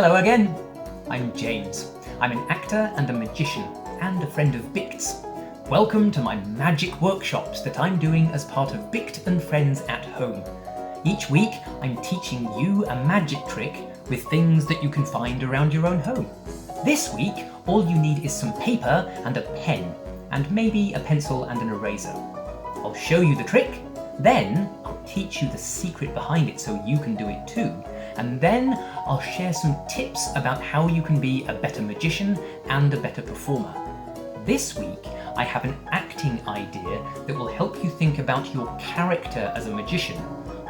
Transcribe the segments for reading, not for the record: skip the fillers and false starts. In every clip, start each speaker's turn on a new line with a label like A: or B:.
A: Hello again! I'm James. I'm an actor and a magician and a friend of BICT's. Welcome to my magic workshops that I'm doing as part of BICT and Friends at Home. Each week I'm teaching you a magic trick with things that you can find around your own home. This week all you need is some paper and a pen and maybe a pencil and an eraser. I'll show you the trick, then I'll teach you the secret behind it so you can do it too. And then I'll share some tips about how you can be a better magician and a better performer. This week, I have an acting idea that will help you think about your character as a magician.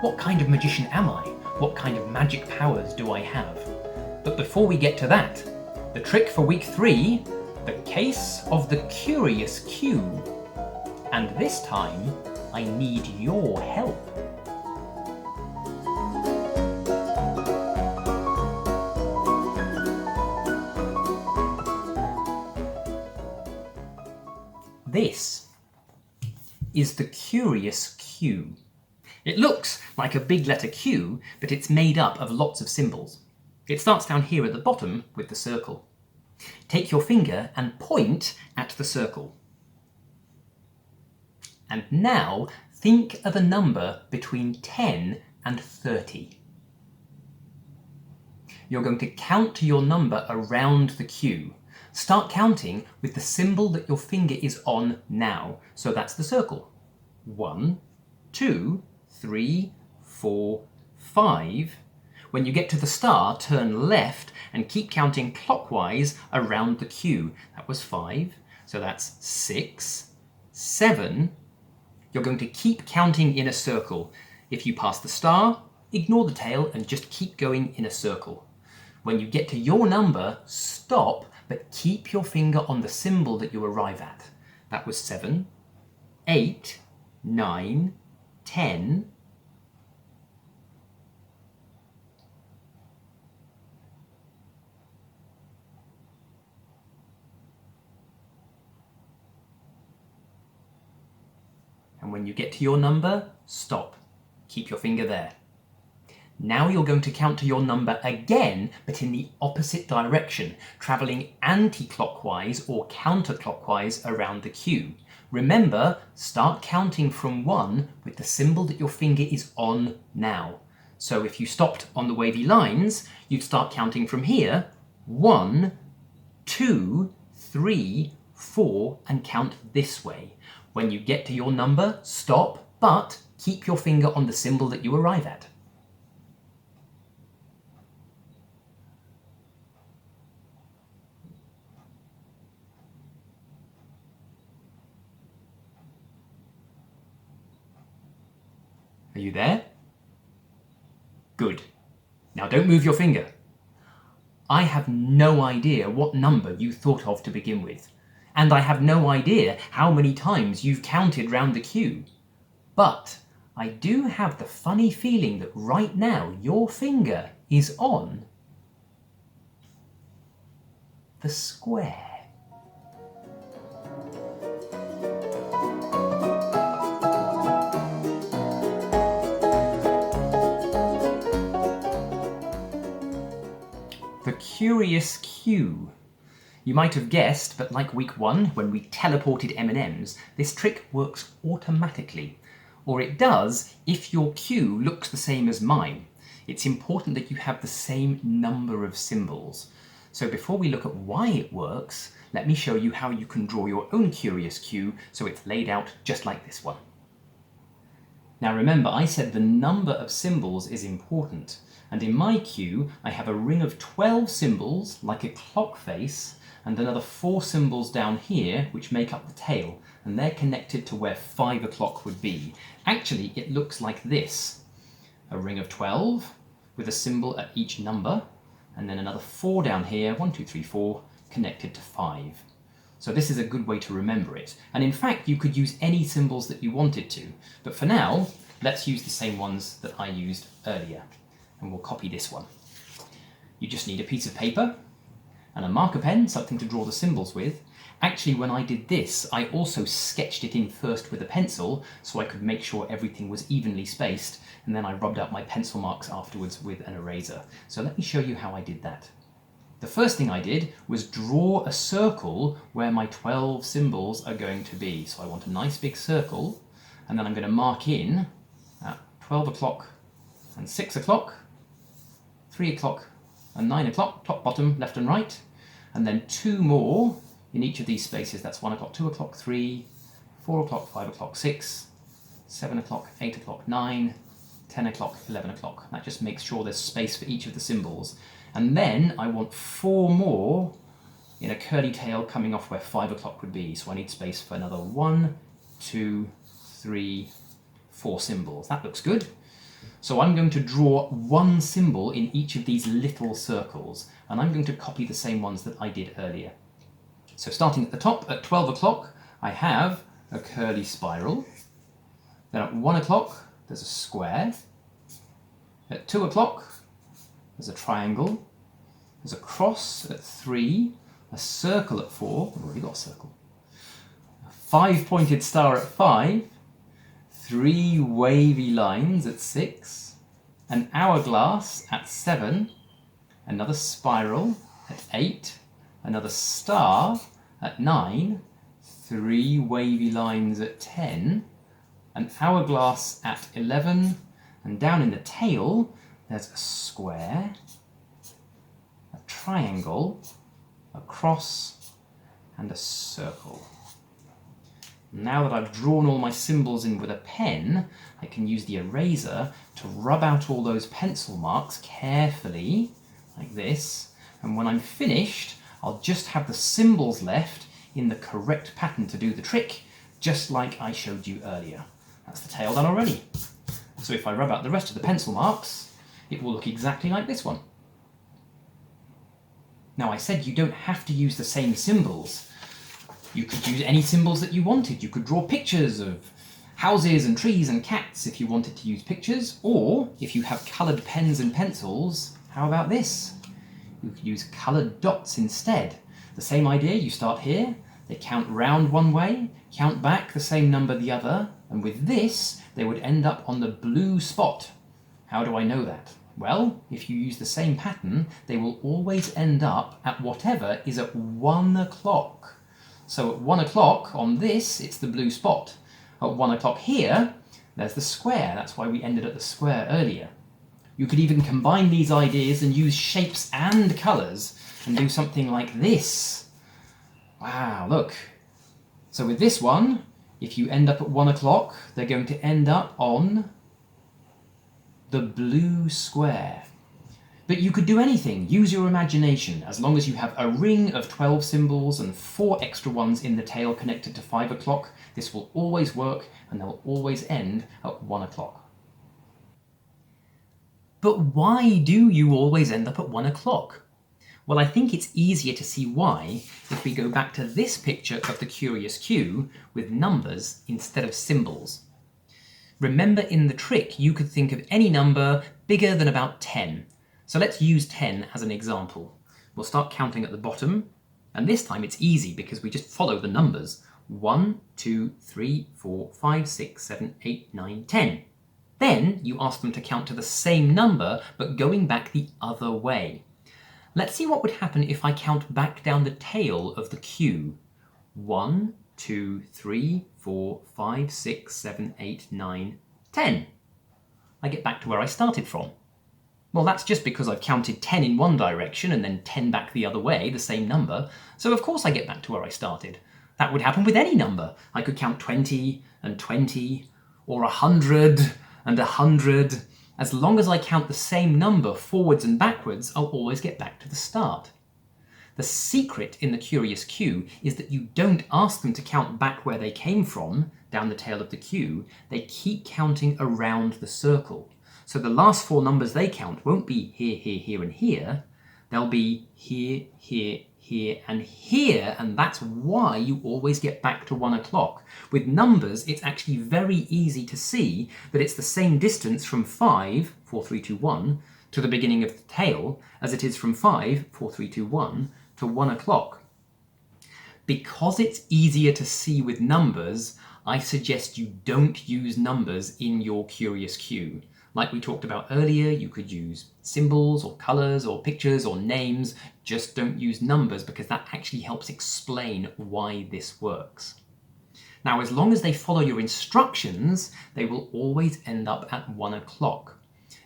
A: What kind of magician am I? What kind of magic powers do I have? But before we get to that, the trick for week 3, the case of the curious Q. And this time, I need your help. This is the curious Q. It looks like a big letter Q, but it's made up of lots of symbols. It starts down here at the bottom with the circle. Take your finger and point at the circle. And now think of a number between 10 and 30. You're going to count your number around the Q. Start counting with the symbol that your finger is on now. So that's the circle. 1, 2, 3, 4, 5. When you get to the star, turn left and keep counting clockwise around the Q. That was 5. So that's 6, 7. You're going to keep counting in a circle. If you pass the star, ignore the tail and just keep going in a circle. When you get to your number, stop, but keep your finger on the symbol that you arrive at. That was 7, 8, 9, 10. And when you get to your number, stop. Keep your finger there. Now you're going to count to your number again, but in the opposite direction, travelling anti-clockwise or counterclockwise around the Q. Remember, start counting from 1 with the symbol that your finger is on now. So if you stopped on the wavy lines, you'd start counting from here, 1, 2, 3, 4, and count this way. When you get to your number, stop, but keep your finger on the symbol that you arrive at. Are you there? Good. Now don't move your finger. I have no idea what number you thought of to begin with, and I have no idea how many times you've counted round the Q. But I do have the funny feeling that right now your finger is on the square. The curious Q. You might have guessed, but like week 1, when we teleported M&Ms, this trick works automatically. Or it does if your Q looks the same as mine. It's important that you have the same number of symbols. So before we look at why it works, let me show you how you can draw your own curious Q so it's laid out just like this one. Now remember, I said the number of symbols is important. And in my Q, I have a ring of 12 symbols, like a clock face, and another 4 symbols down here, which make up the tail, and they're connected to where 5 o'clock would be. Actually, it looks like this. A ring of 12, with a symbol at each number, and then another 4 down here, 1, 2, 3, 4, connected to 5. So this is a good way to remember it. And in fact, you could use any symbols that you wanted to. But for now, let's use the same ones that I used earlier. And we'll copy this one. You just need a piece of paper and a marker pen, something to draw the symbols with. Actually, when I did this, I also sketched it in first with a pencil so I could make sure everything was evenly spaced, and then I rubbed out my pencil marks afterwards with an eraser. So let me show you how I did that. The first thing I did was draw a circle where my 12 symbols are going to be. So I want a nice big circle, and then I'm going to mark in at 12 o'clock and 6 o'clock, 3 o'clock and 9 o'clock, top, bottom, left and right, and then 2 more in each of these spaces. That's 1 o'clock, 2 o'clock, 3, 4 o'clock, 5 o'clock, 6, 7 o'clock, 8 o'clock, 9, 10 o'clock, 11 o'clock. That just makes sure there's space for each of the symbols. And then I want 4 more in a curly tail coming off where 5 o'clock would be. So I need space for another 1, 2, 3, 4 symbols. That looks good. So I'm going to draw 1 symbol in each of these little circles, and I'm going to copy the same ones that I did earlier. So starting at the top, at 12 o'clock, I have a curly spiral. Then at 1 o'clock, there's a square. At 2 o'clock, there's a triangle. There's a cross at 3, a circle at 4. I've already got a circle. A 5-pointed star at 5. 3 wavy lines at 6, an hourglass at 7, another spiral at 8, another star at 9, 3 wavy lines at 10, an hourglass at 11, and down in the tail there's a square, a triangle, a cross, and a circle. Now that I've drawn all my symbols in with a pen, I can use the eraser to rub out all those pencil marks carefully, like this, and when I'm finished, I'll just have the symbols left in the correct pattern to do the trick, just like I showed you earlier. That's the tail done already. So if I rub out the rest of the pencil marks, it will look exactly like this one. Now I said you don't have to use the same symbols. You could use any symbols that you wanted. You could draw pictures of houses and trees and cats if you wanted to use pictures, or if you have coloured pens and pencils, how about this? You could use coloured dots instead. The same idea, you start here, they count round one way, count back the same number the other, and with this, they would end up on the blue spot. How do I know that? Well, if you use the same pattern, they will always end up at whatever is at 1 o'clock. So at 1 o'clock on this, it's the blue spot. At 1 o'clock here, there's the square. That's why we ended at the square earlier. You could even combine these ideas and use shapes and colours and do something like this. Wow, look. So with this one, if you end up at 1 o'clock, they're going to end up on the blue square. But you could do anything, use your imagination, as long as you have a ring of 12 symbols and 4 extra ones in the tail connected to 5 o'clock, this will always work and they'll always end at 1 o'clock. But why do you always end up at 1 o'clock? Well, I think it's easier to see why if we go back to this picture of the curious Q with numbers instead of symbols. Remember in the trick, you could think of any number bigger than about 10. So let's use 10 as an example. We'll start counting at the bottom, and this time it's easy because we just follow the numbers. 1, 2, 3, 4, 5, 6, 7, 8, 9, 10. Then you ask them to count to the same number, but going back the other way. Let's see what would happen if I count back down the tail of the Q. 1, 2, 3, 4, 5, 6, 7, 8, 9, 10. I get back to where I started from. Well, that's just because I've counted 10 in one direction and then 10 back the other way, the same number, so of course I get back to where I started. That would happen with any number. I could count 20 and 20, or 100 and 100. As long as I count the same number forwards and backwards, I'll always get back to the start. The secret in the curious Q is that you don't ask them to count back where they came from, down the tail of the Q, they keep counting around the circle. So the last 4 numbers they count won't be here, here, here, and here. They'll be here, here, here, and here, and that's why you always get back to 1 o'clock. With numbers, it's actually very easy to see that it's the same distance from 5, 4, 3, 2, 1, to the beginning of the tail, as it is from 5, 4, 3, 2, 1, to 1 o'clock. Because it's easier to see with numbers, I suggest you don't use numbers in your curious Q. Like we talked about earlier, you could use symbols or colours or pictures or names. Just don't use numbers because that actually helps explain why this works. Now, as long as they follow your instructions, they will always end up at 1 o'clock.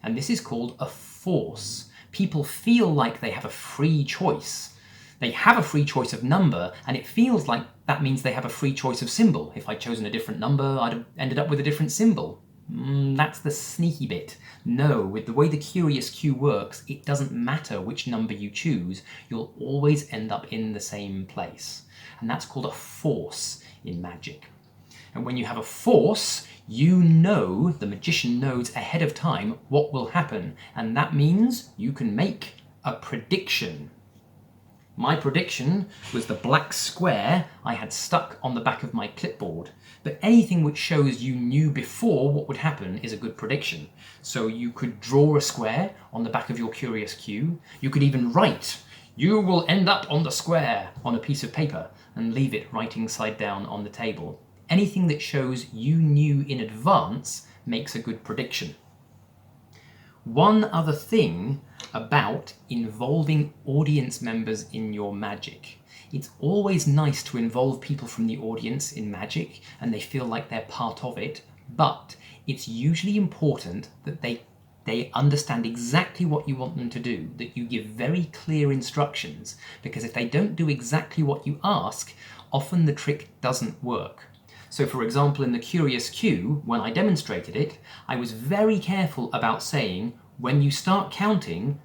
A: And this is called a force. People feel like they have a free choice. They have a free choice of number, and it feels like that means they have a free choice of symbol. If I'd chosen a different number, I'd have ended up with a different symbol. That's the sneaky bit. No, with the way the curious Q works, it doesn't matter which number you choose, you'll always end up in the same place. And that's called a force in magic. And when you have a force, you know, the magician knows ahead of time what will happen, and that means you can make a prediction. My prediction was the black square I had stuck on the back of my clipboard, but anything which shows you knew before what would happen is a good prediction. So you could draw a square on the back of your curious Q. You could even write, "You will end up on the square," on a piece of paper and leave it writing side down on the table. Anything that shows you knew in advance makes a good prediction. One other thing about involving audience members in your magic. It's always nice to involve people from the audience in magic and they feel like they're part of it, but it's usually important that they understand exactly what you want them to do, that you give very clear instructions, because if they don't do exactly what you ask, often the trick doesn't work. So for example, in the curious Q, when I demonstrated it, I was very careful about saying, when you start counting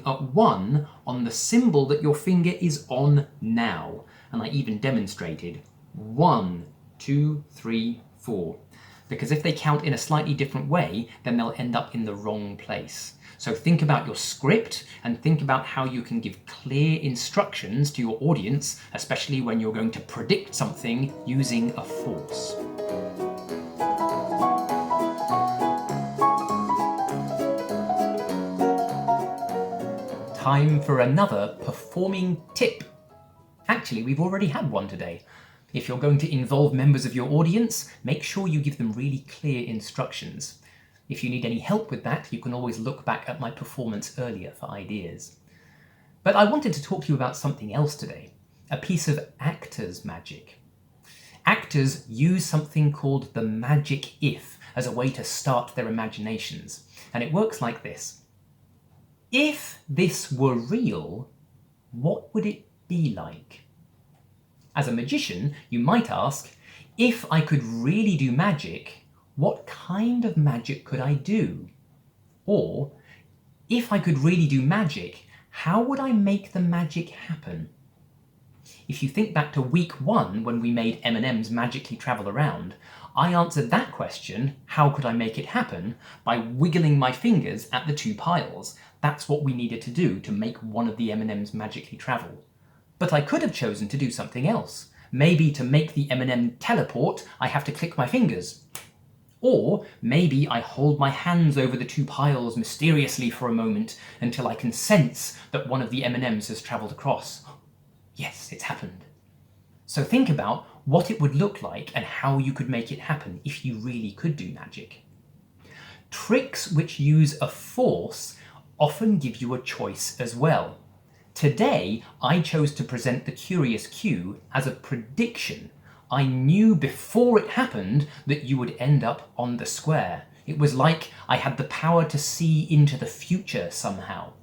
A: at 1 on the symbol that your finger is on now. And I even demonstrated 1, 2, 3, 4. Because if they count in a slightly different way, then they'll end up in the wrong place. So think about your script and think about how you can give clear instructions to your audience, especially when you're going to predict something using a force. Time for another performing tip. Actually, we've already had one today. If you're going to involve members of your audience, make sure you give them really clear instructions. If you need any help with that, you can always look back at my performance earlier for ideas. But I wanted to talk to you about something else today, a piece of actors' magic. Actors use something called the magic if as a way to start their imaginations, and it works like this. If this were real, what would it be like? As a magician, you might ask, if I could really do magic, what kind of magic could I do? Or, if I could really do magic, how would I make the magic happen? If you think back to week 1 when we made M&Ms magically travel around, I answered that question, how could I make it happen, by wiggling my fingers at the 2 piles. That's what we needed to do to make one of the M&Ms magically travel. But I could have chosen to do something else. Maybe to make the M&M teleport, I have to click my fingers. Or maybe I hold my hands over the 2 piles mysteriously for a moment until I can sense that one of the M&Ms has travelled across. Yes, it's happened. So think about what it would look like and how you could make it happen if you really could do magic. Tricks which use a force often give you a choice as well. Today, I chose to present the curious Q as a prediction. I knew before it happened that you would end up on the square. It was like I had the power to see into the future somehow.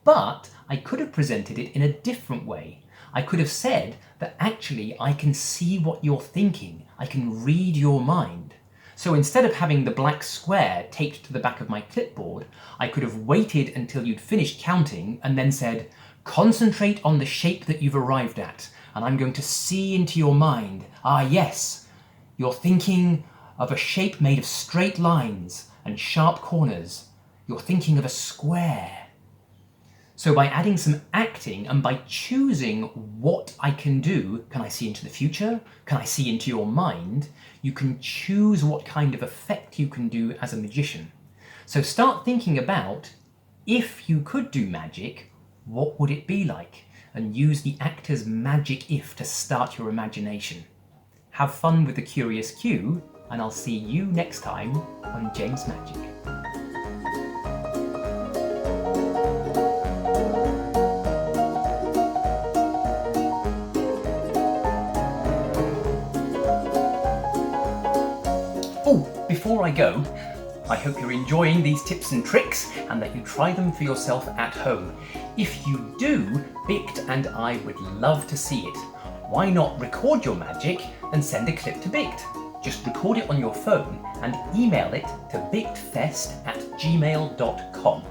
A: But I could have presented it in a different way. I could have said that actually I can see what you're thinking. I can read your mind. So instead of having the black square taped to the back of my clipboard, I could have waited until you'd finished counting and then said, concentrate on the shape that you've arrived at, and I'm going to see into your mind. Ah, yes, you're thinking of a shape made of straight lines and sharp corners. You're thinking of a square. So by adding some acting and by choosing what I can do, can I see into the future? Can I see into your mind? You can choose what kind of effect you can do as a magician. So start thinking about, if you could do magic, what would it be like? And use the actor's magic if to start your imagination. Have fun with the curious Q, and I'll see you next time on James Magic. Oh, before I go, I hope you're enjoying these tips and tricks and that you try them for yourself at home. If you do, BICT and I would love to see it. Why not record your magic and send a clip to BICT? Just record it on your phone and email it to bictfest@gmail.com.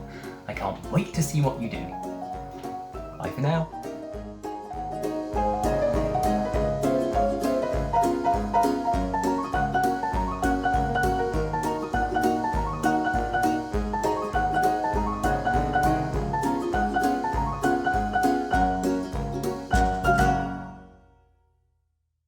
A: I can't wait to see what you do. Bye for now.